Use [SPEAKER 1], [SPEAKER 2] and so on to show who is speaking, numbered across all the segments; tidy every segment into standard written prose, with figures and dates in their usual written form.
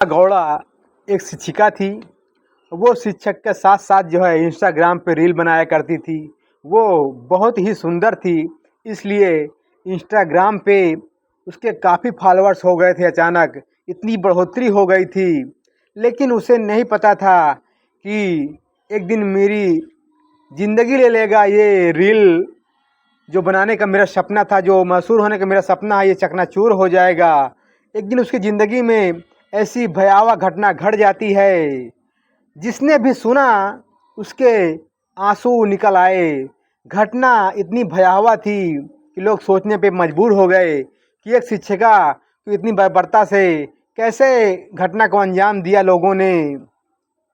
[SPEAKER 1] गौड़ा एक शिक्षिका थी। वो शिक्षक के साथ साथ जो है इंस्टाग्राम पे रील बनाया करती थी। वो बहुत ही सुंदर थी, इसलिए इंस्टाग्राम पे उसके काफ़ी फॉलोअर्स हो गए थे। अचानक इतनी बढ़ोतरी हो गई थी, लेकिन उसे नहीं पता था कि एक दिन मेरी ज़िंदगी ले लेगा ये रील। जो बनाने का मेरा सपना था, जो मशहूर होने का मेरा सपना है, ये चकनाचूर हो जाएगा। एक दिन उसकी ज़िंदगी में ऐसी भयावह घटना घट जाती है, जिसने भी सुना उसके आंसू निकल आए। घटना इतनी भयावह थी कि लोग सोचने पे मजबूर हो गए कि एक शिक्षिका को इतनी बर्बरता से कैसे घटना को अंजाम दिया लोगों ने।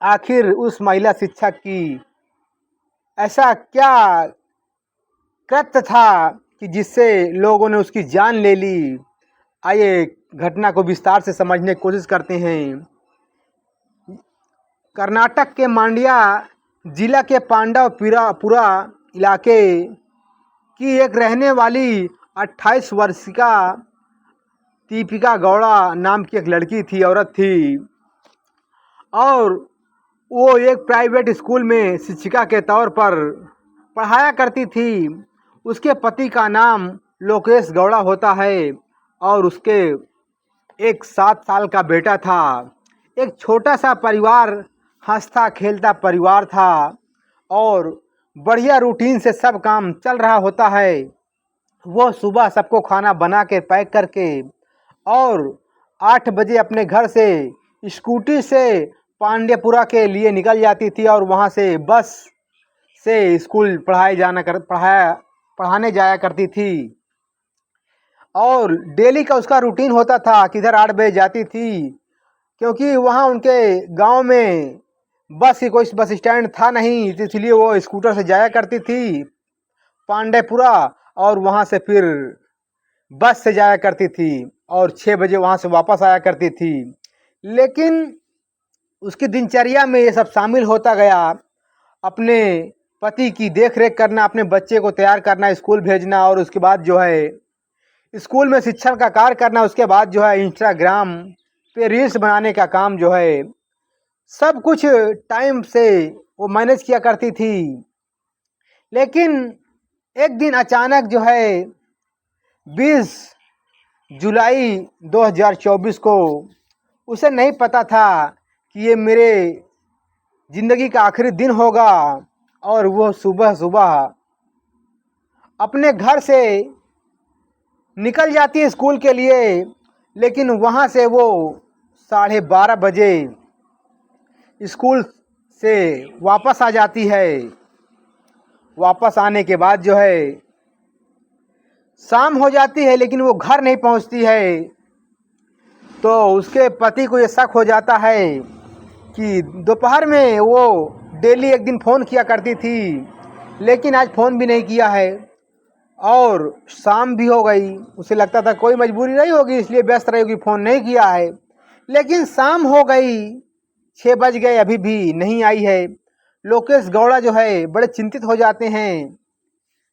[SPEAKER 1] आखिर उस महिला शिक्षक की ऐसा क्या कृत्य था कि जिससे लोगों ने उसकी जान ले ली। आइए घटना को विस्तार से समझने की कोशिश करते हैं। कर्नाटक के मांड्या जिला के पांडवपुरा इलाके की एक रहने वाली 28 वर्षीय दीपिका गौड़ा नाम की एक लड़की थी, औरत थी। और वो एक प्राइवेट स्कूल में शिक्षिका के तौर पर पढ़ाया करती थी। उसके पति का नाम लोकेश गौड़ा होता है और उसके एक 7 साल का बेटा था। एक छोटा सा परिवार, हंसता खेलता परिवार था और बढ़िया रूटीन से सब काम चल रहा होता है। वो सुबह सबको खाना बना के पैक करके और 8 बजे अपने घर से स्कूटी से पांड्यपुरा के लिए निकल जाती थी और वहाँ से बस से स्कूल पढ़ाने जाया करती थी। और डेली का उसका रूटीन होता था, किधर 8 बजे जाती थी, क्योंकि वहाँ उनके गांव में बस की कोई बस स्टैंड था नहीं, इसलिए वो स्कूटर से जाया करती थी पांडेपुरा और वहाँ से फिर बस से जाया करती थी और 6 बजे वहाँ से वापस आया करती थी। लेकिन उसकी दिनचर्या में ये सब शामिल होता गया। अपने पति की देख रेख करना, अपने बच्चे को तैयार करना, स्कूल भेजना और उसके बाद जो है स्कूल में शिक्षण का कार्य करना। उसके बाद जो है इंस्टाग्राम पे रील्स बनाने का काम जो है सब कुछ टाइम से वो मैनेज किया करती थी। लेकिन एक दिन अचानक जो है 20 जुलाई 2024 को उसे नहीं पता था कि ये मेरे ज़िंदगी का आखिरी दिन होगा। और वो सुबह सुबह अपने घर से निकल जाती है स्कूल के लिए, लेकिन वहाँ से वो 12:30 बजे स्कूल से वापस आ जाती है। वापस आने के बाद जो है शाम हो जाती है, लेकिन वो घर नहीं पहुँचती है। तो उसके पति को ये शक हो जाता है कि दोपहर में वो डेली एक दिन फ़ोन किया करती थी, लेकिन आज फ़ोन भी नहीं किया है और शाम भी हो गई। उसे लगता था कोई मजबूरी नहीं होगी इसलिए व्यस्त रहेगी, फ़ोन नहीं किया है। लेकिन शाम हो गई, 6 बज गए, अभी भी नहीं आई है। लोकेश गौड़ा जो है बड़े चिंतित हो जाते हैं।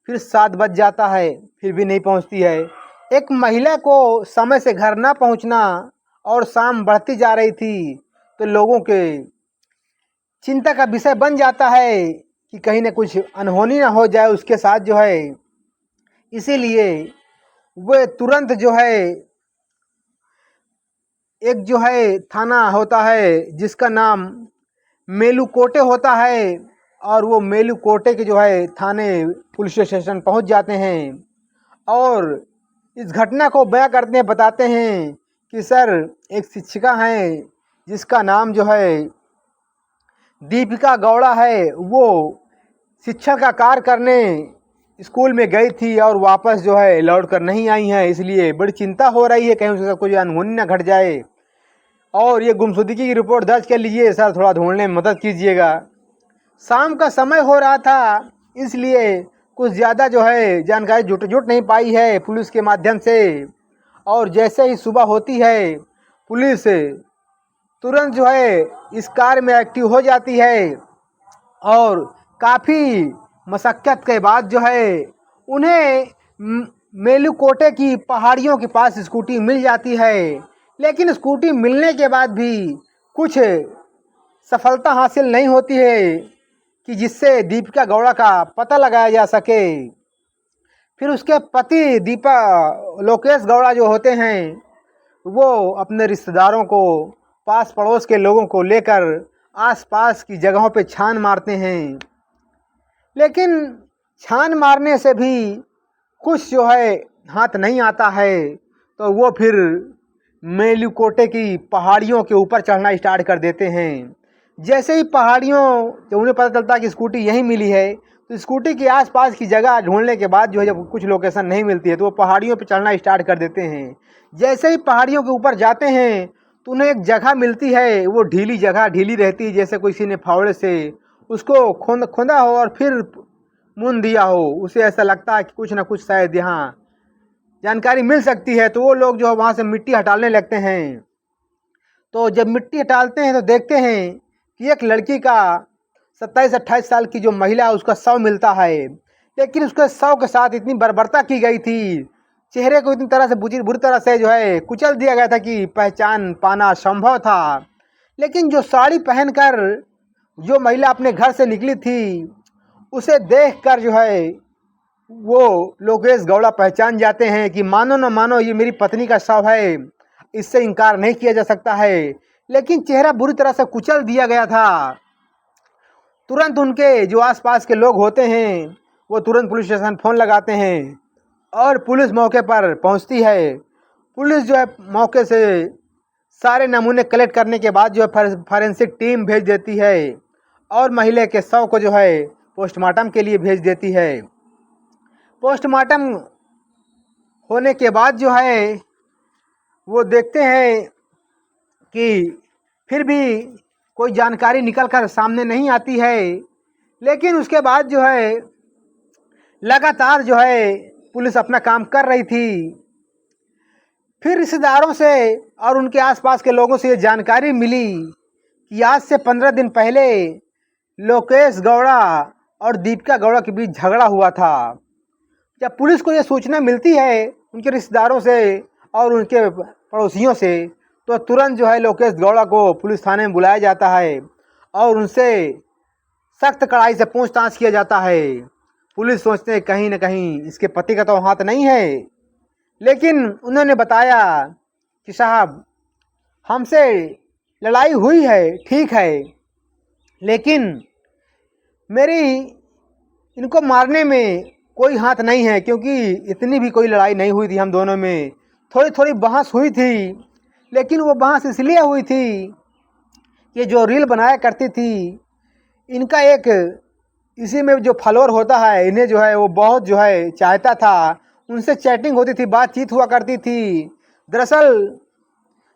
[SPEAKER 1] फिर 7 बज जाता है, फिर भी नहीं पहुंचती है। एक महिला को समय से घर ना पहुंचना और शाम बढ़ती जा रही थी, तो लोगों के चिंता का विषय बन जाता है कि कहीं ना कुछ अनहोनी ना हो जाए उसके साथ जो है। इसीलिए वे तुरंत जो है एक जो है थाना होता है जिसका नाम मेलुकोटे होता है, और वो मेलुकोटे के जो है थाने पुलिस स्टेशन पहुंच जाते हैं और इस घटना को बयां करते हैं, बताते हैं कि सर एक शिक्षिका हैं जिसका नाम जो है दीपिका गौड़ा है। वो शिक्षा का कार्य करने स्कूल में गई थी और वापस जो है लौट कर नहीं आई हैं, इसलिए बड़ी चिंता हो रही है कहीं उसके साथ कोई अनहोनी ना घट जाए और ये गुमशुदगी की रिपोर्ट दर्ज कर लीजिए सर, थोड़ा ढूंढने में मदद कीजिएगा। शाम का समय हो रहा था, इसलिए कुछ ज़्यादा जो है जानकारी जुट नहीं पाई है पुलिस के माध्यम से। और जैसे ही सुबह होती है, पुलिस तुरंत जो है इस कार्य में एक्टिव हो जाती है और काफ़ी मशक्क़त के बाद जो है उन्हें मेलुकोटे की पहाड़ियों के पास स्कूटी मिल जाती है। लेकिन स्कूटी मिलने के बाद भी कुछ सफलता हासिल नहीं होती है कि जिससे दीपिका गौड़ा का पता लगाया जा सके। फिर उसके पति लोकेश गौड़ा जो होते हैं वो अपने रिश्तेदारों को, पास पड़ोस के लोगों को लेकर आसपास की जगहों पे छान मारते हैं, लेकिन छान मारने से भी कुछ जो है हाथ नहीं आता है। तो वो फिर मेलुकोटे की पहाड़ियों के ऊपर चढ़ना स्टार्ट कर देते हैं। जैसे ही पहाड़ियों, जब उन्हें पता चलता है कि स्कूटी यहीं मिली है, तो स्कूटी के आसपास की जगह ढूंढने के बाद जो है जब कुछ लोकेशन नहीं मिलती है तो वो पहाड़ियों पर चढ़ना स्टार्ट कर देते हैं। जैसे ही पहाड़ियों के ऊपर जाते हैं तो उन्हें एक जगह मिलती है, वो ढीली जगह, ढीली रहती है, जैसे किसी ने फावड़े से उसको खोदा हो और फिर मुन दिया हो। उसे ऐसा लगता है कि कुछ ना कुछ शायद यहाँ जानकारी मिल सकती है। तो वो लोग जो है वहाँ से मिट्टी हटाने लगते हैं। तो जब मिट्टी हटाते हैं तो देखते हैं कि एक लड़की का 27-28 साल की जो महिला है उसका शव मिलता है, लेकिन उसके शव के साथ इतनी बर्बरता की गई थी, चेहरे को इतनी तरह से बुरी तरह से जो है कुचल दिया गया था कि पहचान पाना असंभव था। लेकिन जो साड़ी पहनकर जो महिला अपने घर से निकली थी उसे देखकर जो है वो लोकेश गौड़ा पहचान जाते हैं कि मानो न मानो ये मेरी पत्नी का शव है, इससे इनकार नहीं किया जा सकता है। लेकिन चेहरा बुरी तरह से कुचल दिया गया था। तुरंत उनके जो आसपास के लोग होते हैं वो तुरंत पुलिस स्टेशन फ़ोन लगाते हैं और पुलिस मौके पर पहुंचती है। पुलिस जो है मौके से सारे नमूने कलेक्ट करने के बाद जो है फॉरेंसिक टीम भेज देती है और महिला के शव को जो है पोस्टमार्टम के लिए भेज देती है। पोस्टमार्टम होने के बाद जो है वो देखते हैं कि फिर भी कोई जानकारी निकल कर सामने नहीं आती है। लेकिन उसके बाद जो है लगातार जो है पुलिस अपना काम कर रही थी। फिर रिश्तेदारों से और उनके आसपास के लोगों से ये जानकारी मिली कि आज से 15 दिन पहले लोकेश गौड़ा और दीपिका गौड़ा के बीच झगड़ा हुआ था। जब पुलिस को ये सूचना मिलती है उनके रिश्तेदारों से और उनके पड़ोसियों से, तो तुरंत जो है लोकेश गौड़ा को पुलिस थाने में बुलाया जाता है और उनसे सख्त कड़ाई से पूछताछ किया जाता है। पुलिस सोचते हैं कहीं ना कहीं इसके पति का तो हाथ नहीं है, लेकिन उन्होंने बताया कि साहब हमसे लड़ाई हुई है, ठीक है, लेकिन मेरी इनको मारने में कोई हाथ नहीं है, क्योंकि इतनी भी कोई लड़ाई नहीं हुई थी हम दोनों में। थोड़ी थोड़ी बहस हुई थी, लेकिन वो बहस इसलिए हुई थी कि जो रील बनाया करती थी इनका एक इसी में जो फॉलोअर होता है इन्हें जो है वो बहुत जो है चाहता था, उनसे चैटिंग होती थी, बातचीत हुआ करती थी। दरअसल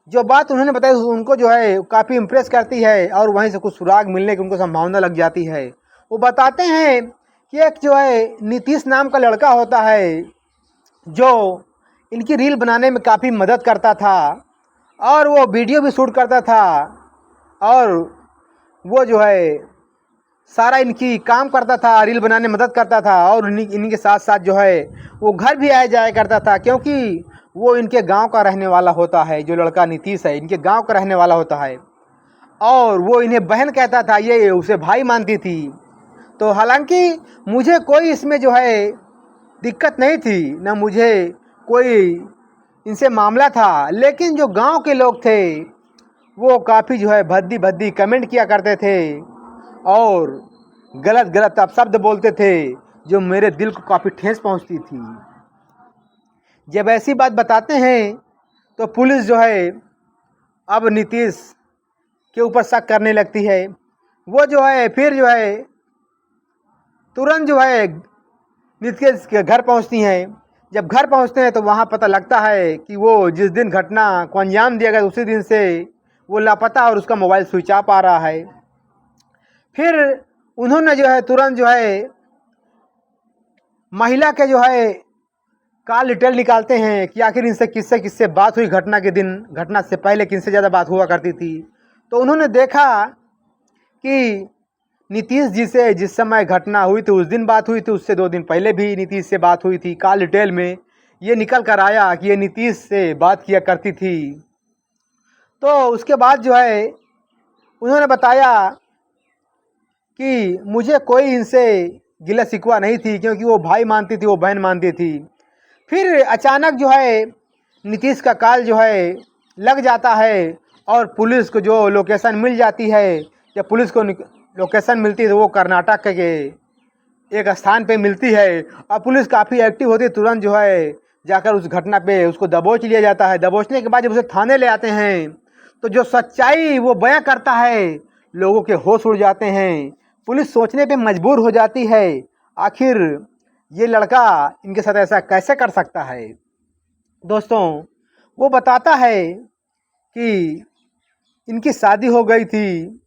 [SPEAKER 1] जो बात उन्होंने बताई उनको जो है काफ़ी इम्प्रेस करती है और वहीं से कुछ सुराग मिलने की उनको संभावना लग जाती है। वो बताते हैं कि एक जो है नीतीश नाम का लड़का होता है जो इनकी रील बनाने में काफ़ी मदद करता था और वो वीडियो भी शूट करता था और वो जो है सारा इनकी काम करता था, रील बनाने में मदद करता था और इनके साथ साथ जो है वो घर भी आया जाया करता था, क्योंकि वो इनके गांव का रहने वाला होता है। जो लड़का नीतीश है इनके गांव का रहने वाला होता है और वो इन्हें बहन कहता था, ये उसे भाई मानती थी। तो हालांकि मुझे कोई इसमें जो है दिक्कत नहीं थी, ना मुझे कोई इनसे मामला था, लेकिन जो गांव के लोग थे वो काफ़ी जो है भद्दी भद्दी कमेंट किया करते थे और गलत गलत अपशब्द बोलते थे जो मेरे दिल को काफ़ी ठेस पहुंचती थी। जब ऐसी बात बताते हैं तो पुलिस जो है अब नीतीश के ऊपर शक करने लगती है। वो जो है फिर जो है तुरंत जो है नीतीश के घर पहुंचती हैं। जब घर पहुंचते हैं तो वहां पता लगता है कि वो जिस दिन घटना को अंजाम दिया गया उसी दिन से वो लापता और उसका मोबाइल स्विच ऑफ आ रहा है। फिर उन्होंने जो है तुरंत जो है महिला के जो है कॉल डिटेल निकालते हैं कि आखिर इनसे किससे किससे बात हुई घटना के दिन, घटना से पहले किनसे ज़्यादा बात हुआ करती थी। तो उन्होंने देखा कि नीतीश जी से जिस समय घटना हुई थी उस दिन बात हुई थी, उससे 2 दिन पहले भी नीतीश से बात हुई थी। कॉल डिटेल में ये निकल कर आया कि ये नीतीश से बात किया करती थी। तो उसके बाद जो है उन्होंने बताया कि मुझे कोई इनसे गिला शिकवा नहीं थी, क्योंकि वो भाई मानती थी, वो बहन मानती थी। फिर अचानक जो है नीतीश का कॉल जो है लग जाता है और पुलिस को जो लोकेशन मिल जाती है, या पुलिस को लोकेशन मिलती है तो वो कर्नाटक के एक स्थान पे मिलती है और पुलिस काफ़ी एक्टिव होती है। तुरंत जो है जाकर उस घटना पे उसको दबोच लिया जाता है। दबोचने के बाद जब उसे थाने ले आते हैं तो जो सच्चाई वो बयां करता है, लोगों के होश उड़ जाते हैं। पुलिस सोचने पे मजबूर हो जाती है, आखिर ये लड़का इनके साथ ऐसा कैसे कर सकता है। दोस्तों, वो बताता है कि इनकी शादी हो गई थी,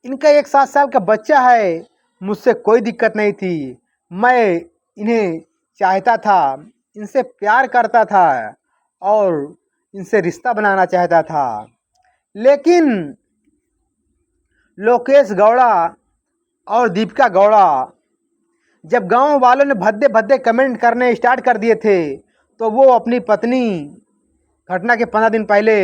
[SPEAKER 1] इनका एक 7 साल का बच्चा है, मुझसे कोई दिक्कत नहीं थी। मैं इन्हें चाहता था, इनसे प्यार करता था और इनसे रिश्ता बनाना चाहता था। लेकिन लोकेश गौड़ा और दीपिका गौड़ा जब गांव वालों ने भद्दे भद्दे कमेंट करने स्टार्ट कर दिए थे, तो वो अपनी पत्नी, घटना के 15 दिन पहले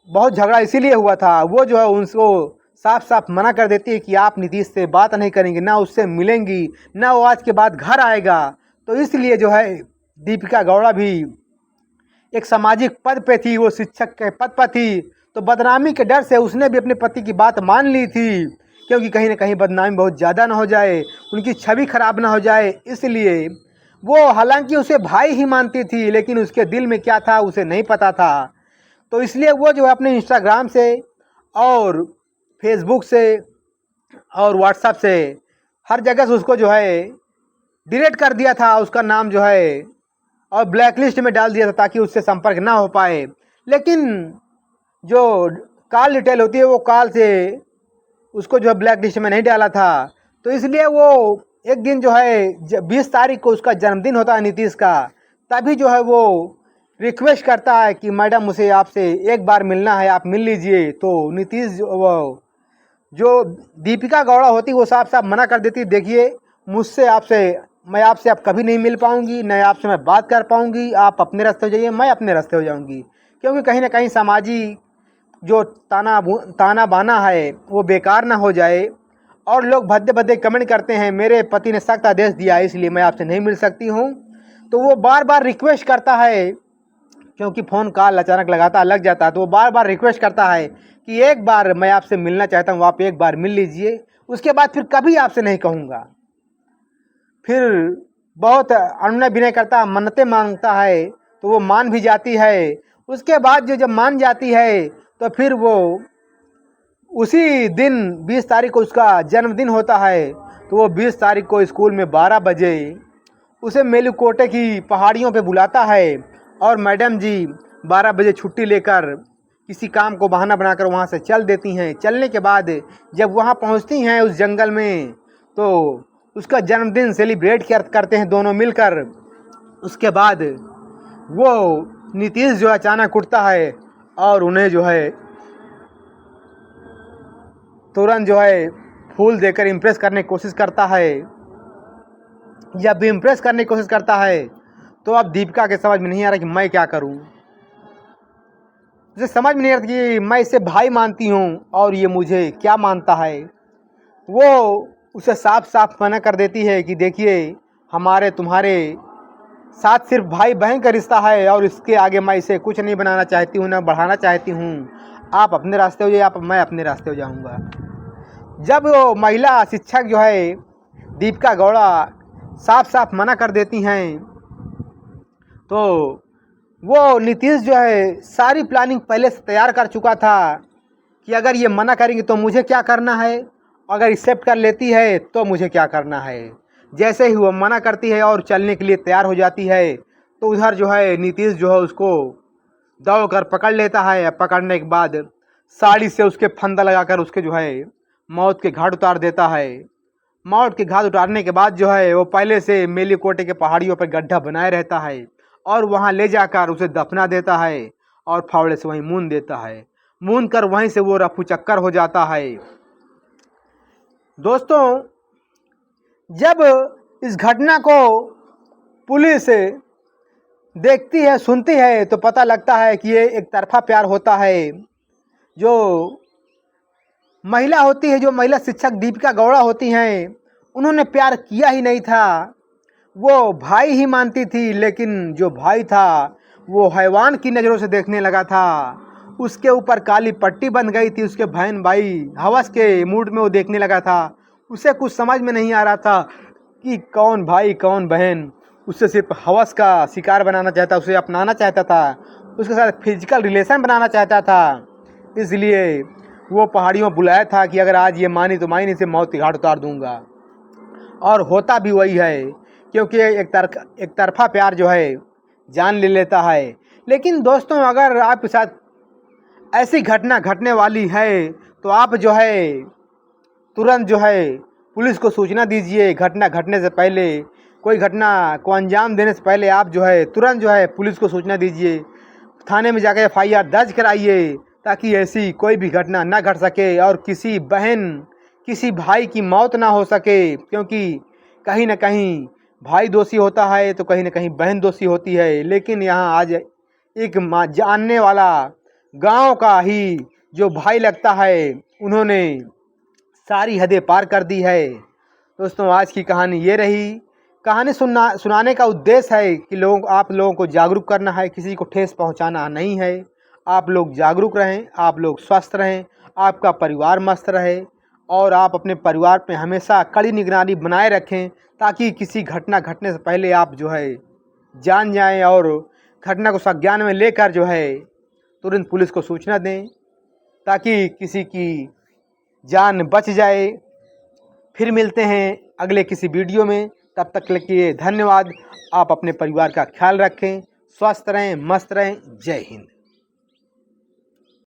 [SPEAKER 1] बहुत झगड़ा इसीलिए हुआ था, वो जो है उनको साफ साफ मना कर देती है कि आप नीतीश से बात नहीं करेंगे, ना उससे मिलेंगी, ना वो आज के बाद घर आएगा। तो इसलिए जो है दीपिका गौड़ा भी एक सामाजिक पद पे थी, वो शिक्षक के पद पर थी, तो बदनामी के डर से उसने भी अपने पति की बात मान ली थी, क्योंकि कहीं ना कहीं बदनामी बहुत ज़्यादा ना हो जाए, उनकी छवि खराब ना हो जाए। इसलिए वो हालांकि उसे भाई ही मानती थी, लेकिन उसके दिल में क्या था उसे नहीं पता था। तो इसलिए वो जो है अपने इंस्टाग्राम से और फेसबुक से और व्हाट्सएप से हर जगह से उसको जो है डिलीट कर दिया था, उसका नाम जो है, और ब्लैक लिस्ट में डाल दिया था ताकि उससे संपर्क ना हो पाए। लेकिन जो कॉल डिटेल होती है वो कॉल से उसको जो है ब्लैक लिस्ट में नहीं डाला था। तो इसलिए वो एक दिन जो है 20 तारीख को उसका जन्मदिन होता है नीतीश का, तभी जो है वो रिक्वेस्ट करता है कि मैडम मुझे आपसे एक बार मिलना है, आप मिल लीजिए। तो नीतीश जो दीपिका गौड़ा होती वो साफ साफ मना कर देती, देखिए मुझसे आपसे मैं आपसे अब कभी नहीं मिल पाऊंगी, न आपसे मैं बात कर पाऊंगी, आप अपने रास्ते हो जाइए, मैं अपने रास्ते हो जाऊंगी। क्योंकि कहीं ना कहीं सामाजिक जो ताना बाना है वो बेकार ना हो जाए। और लोग भद्दे भद्दे कमेंट करते हैं, मेरे पति ने सख्त आदेश दिया है इसलिए मैं आपसे नहीं मिल सकती हूँ। तो वो बार बार रिक्वेस्ट करता है, क्योंकि फ़ोन कॉल अचानक लगाता लग जाता है, तो वो बार बार रिक्वेस्ट करता है कि एक बार मैं आपसे मिलना चाहता हूँ, आप एक बार मिल लीजिए, उसके बाद फिर कभी आपसे नहीं कहूँगा। फिर बहुत अनुनय विनय करता है, मन्नतें मांगता है, तो वो मान भी जाती है। उसके बाद जब मान जाती है तो फिर वो उसी दिन 20 तारीख को उसका जन्मदिन होता है, तो वो 20 तारीख को स्कूल में 12 बजे उसे मेलुकोटे की पहाड़ियों पे बुलाता है, और मैडम जी 12 बजे छुट्टी लेकर किसी काम को बहाना बनाकर वहाँ से चल देती हैं। चलने के बाद जब वहाँ पहुँचती हैं उस जंगल में, तो उसका जन्मदिन सेलिब्रेट करते हैं दोनों मिलकर। उसके बाद वो नीतीश जो अचानक उठता है और उन्हें जो है तुरंत जो है फूल देकर इम्प्रेस करने की कोशिश करता है। जब भी इम्प्रेस करने की कोशिश करता है तो अब दीपिका के समझ में नहीं आ रहा कि मैं क्या करूं। उसे समझ में नहीं आता कि मैं इसे भाई मानती हूं और ये मुझे क्या मानता है। वो उसे साफ साफ मना कर देती है कि देखिए हमारे तुम्हारे साथ सिर्फ भाई बहन का रिश्ता है, और इसके आगे मैं इसे कुछ नहीं बनाना चाहती हूँ, ना बढ़ाना चाहती हूँ। आप अपने रास्ते हो जाइए, मैं अपने रास्ते हो जाऊँगा। जब वो महिला शिक्षक जो है दीपिका गौड़ा साफ साफ मना कर देती हैं, तो वो नीतीश जो है सारी प्लानिंग पहले से तैयार कर चुका था कि अगर ये मना करेंगे तो मुझे क्या करना है, अगर एक्सेप्ट कर लेती है तो मुझे क्या करना है। जैसे ही वो मना करती है और चलने के लिए तैयार हो जाती है, तो उधर जो है नीतीश जो है उसको दौड़ कर पकड़ लेता है। पकड़ने के बाद साड़ी से उसके फंदा लगाकर उसके जो है मौत के घाट उतार देता है। मौत के घाट उतारने के बाद जो है वो पहले से मेलुकोटे के पहाड़ियों पर गड्ढा बनाए रहता है, और वहाँ ले जाकर उसे दफना देता है और फावड़े से वहीं मून देता है। मून कर वहीं से वो रफू चक्कर हो जाता है। दोस्तों, जब इस घटना को पुलिस देखती है सुनती है तो पता लगता है कि ये एक तरफा प्यार होता है। जो महिला होती है, जो महिला शिक्षक दीपिका गौड़ा होती हैं, उन्होंने प्यार किया ही नहीं था। वो भाई ही मानती थी, लेकिन जो भाई था वो हैवान की नज़रों से देखने लगा था। उसके ऊपर काली पट्टी बन गई थी। उसके बहन भाई हवस के मूड में वो देखने लगा था। उसे कुछ समझ में नहीं आ रहा था कि कौन भाई कौन बहन। उससे सिर्फ हवस का शिकार बनाना चाहता, उसे अपनाना चाहता था, उसके साथ फिजिकल रिलेशन बनाना चाहता था। इसलिए वो पहाड़ियों बुलाया था कि अगर आज ये मानी तो मानी, इसे मौत के घाट उतार दूंगा। और होता भी वही है, क्योंकि एक तरफा प्यार जो है जान ले लेता है। लेकिन दोस्तों, अगर आपके साथ ऐसी घटना घटने वाली है तो आप जो है तुरंत जो है पुलिस को सूचना दीजिए। घटना घटने से पहले, कोई घटना को अंजाम देने से पहले आप जो है तुरंत जो है पुलिस को सूचना दीजिए। थाने में जाकर FIR दर्ज कराइए, ताकि ऐसी कोई भी घटना ना घट सके और किसी बहन किसी भाई की मौत ना हो सके। क्योंकि कहीं ना कहीं भाई दोषी होता है तो कहीं ना कहीं बहन दोषी होती है। लेकिन यहाँ आज एक जानने वाला गांव का ही जो भाई लगता है, उन्होंने सारी हदें पार कर दी है। दोस्तों, आज की कहानी ये रही। कहानी सुनाने का उद्देश्य है कि आप लोगों को जागरूक करना है, किसी को ठेस पहुंचाना नहीं है। आप लोग जागरूक रहें, आप लोग स्वस्थ रहें, आपका परिवार मस्त रहे और आप अपने परिवार पे हमेशा कड़ी निगरानी बनाए रखें, ताकि किसी घटना घटने से पहले आप जो है जान जाएं और घटना को संज्ञान में लेकर जो है तुरंत पुलिस को सूचना दें, ताकि किसी की जान बच जाए। फिर मिलते हैं अगले किसी वीडियो में। तब तक के लिए धन्यवाद। आप अपने परिवार का ख्याल रखें, स्वस्थ रहें, मस्त रहें। जय हिंद।